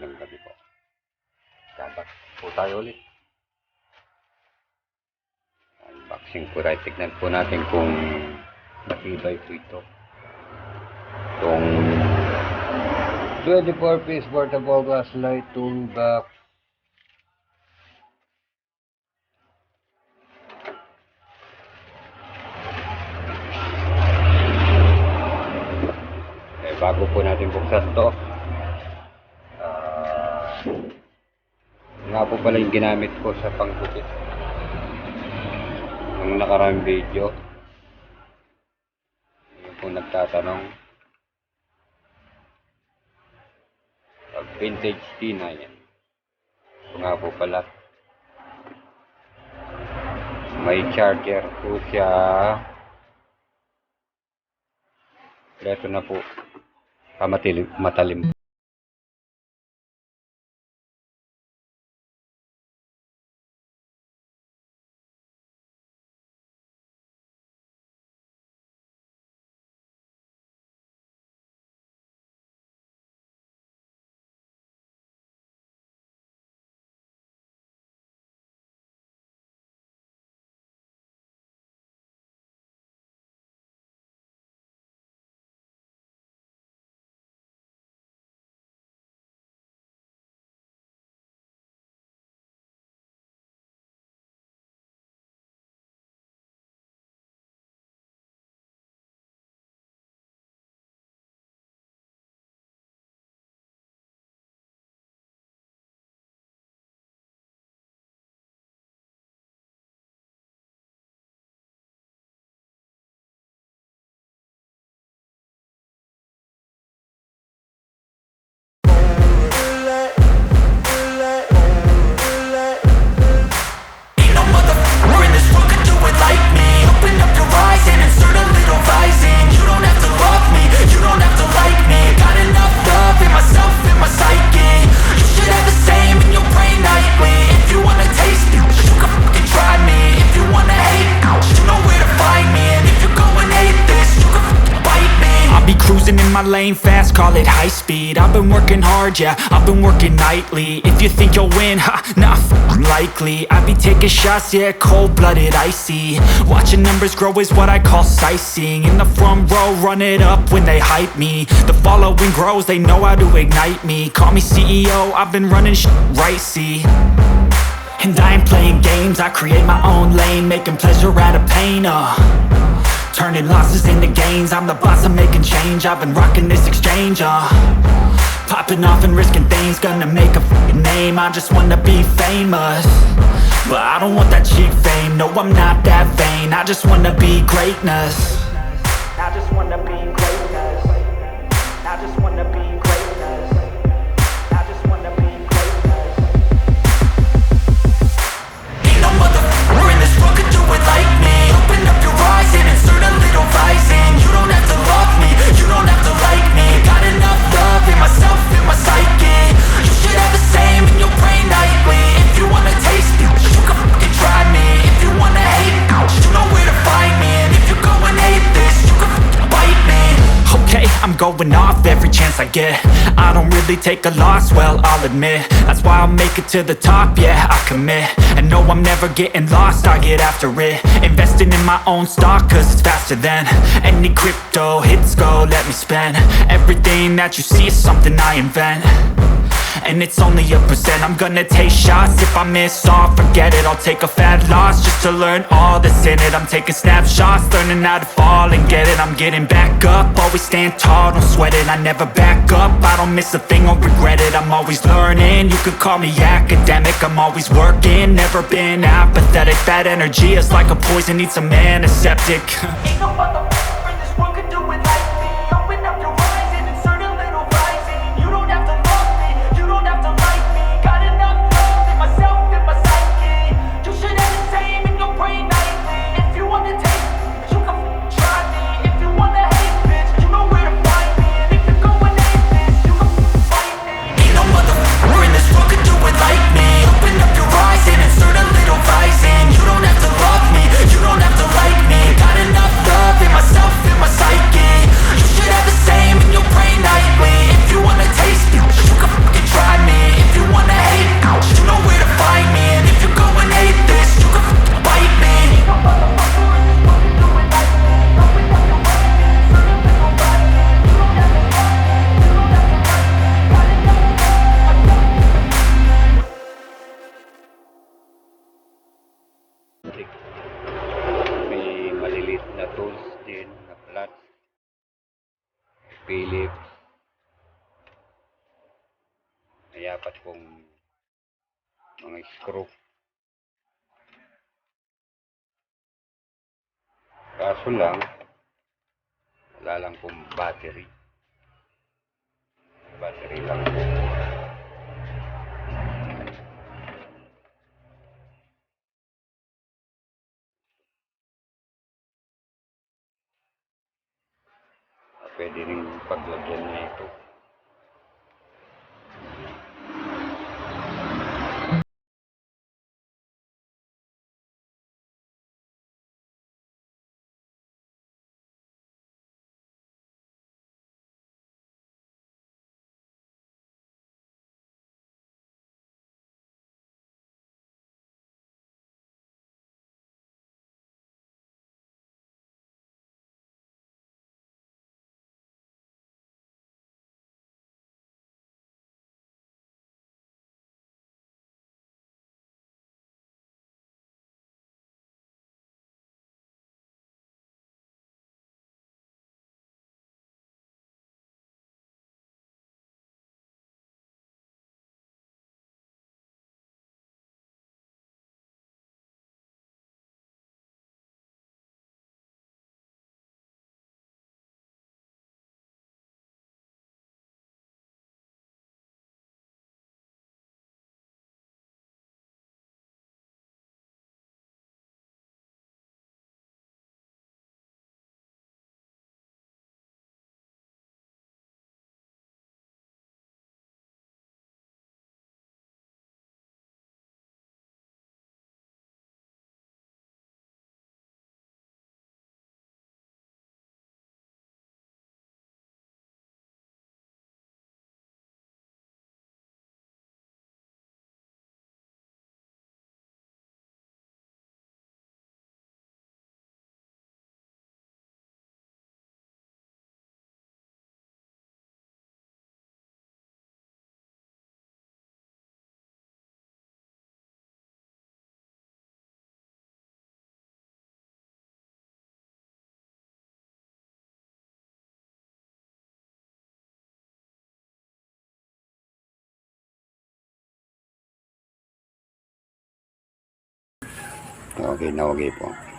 magandang gabi po. Kabat po tayo ulit. Unboxing po tayo. Tignan po natin kung matibay po ito. Itong 24-piece portable flashlight toolbox. Bago po natin buksan to, nga po pala yung ginamit ko sa pangkupit ng nakaraang video. Yung po nagtatanong, pag vintage tina yan, ito nga po pala may charger po siya. Ito na po, matalim. My lane fast, call it high speed. I've been working hard, yeah, I've been working nightly. If you think you'll win, ha, not likely. I be taking shots, yeah, cold-blooded, icy. Watching numbers grow is what I call sightseeing. In the front row, run it up when they hype me. The following grows, they know how to ignite me. Call me CEO, I've been running right, see. And I ain't playing games, I create my own lane, making pleasure out of pain, turning losses into gains. I'm the boss, I'm making change. I've been rocking this exchange, popping off and risking things. Gonna make a f***ing name. I just wanna be famous, but I don't want that cheap fame. No, I'm not that vain. I just wanna be greatness. I just wanna be greatness. I just wanna be greatness. I just wanna be greatness. Ain't no motherfucker in this world could do it like me. Open up your eyes and insert a little rising. You don't have to love me, you don't have to like me. Got enough love in myself, in my psyche. You should have the same in your brain nightly. If you wanna taste me, you can fucking try me. If you wanna hate, you know where to find me. And if you go and hate this, you can fucking bite me. Okay, I'm going off every chance I get. I don't really take a loss, well, I'll admit. That's why I'll make it to the top, yeah, I commit. And no, I'm never getting lost, I get after it. Investing in my own stock, cause it's faster than any crypto hits go, let me spend. Everything that you see is something I invent, and it's only a percent. I'm gonna take shots, if I miss all, forget it. I'll take a fat loss just to learn all that's in it. I'm taking snapshots, learning how to fall and get it. I'm getting back up, always stand tall, don't sweat it. I never back up, I don't miss a thing or regret it. I'm always learning, you could call me academic. I'm always working, never been apathetic. That energy is like a poison, needs some antiseptic. Ain't no motherfucker in this world could do it like me. Open up your eyes and insert a little rising. You don't have to love me, you don't have to like me. Got enough love in myself, in my psyche. You should have the same in your brain nightly. If you wanna taste me, you can try me. If you wanna hate, bitch, you know where to find me. And if you go and hate this, you can fight me. Ain't no motherfucker in this world could do it like me. Open up your eyes and insert a little rising. You don't have to love me, you don't have to like me. Got enough love dapat kong mga screw. Kaso lang, wala lang pong battery. Battery lang po. Pwede rin paglagyan niya ito. Okay na okay po.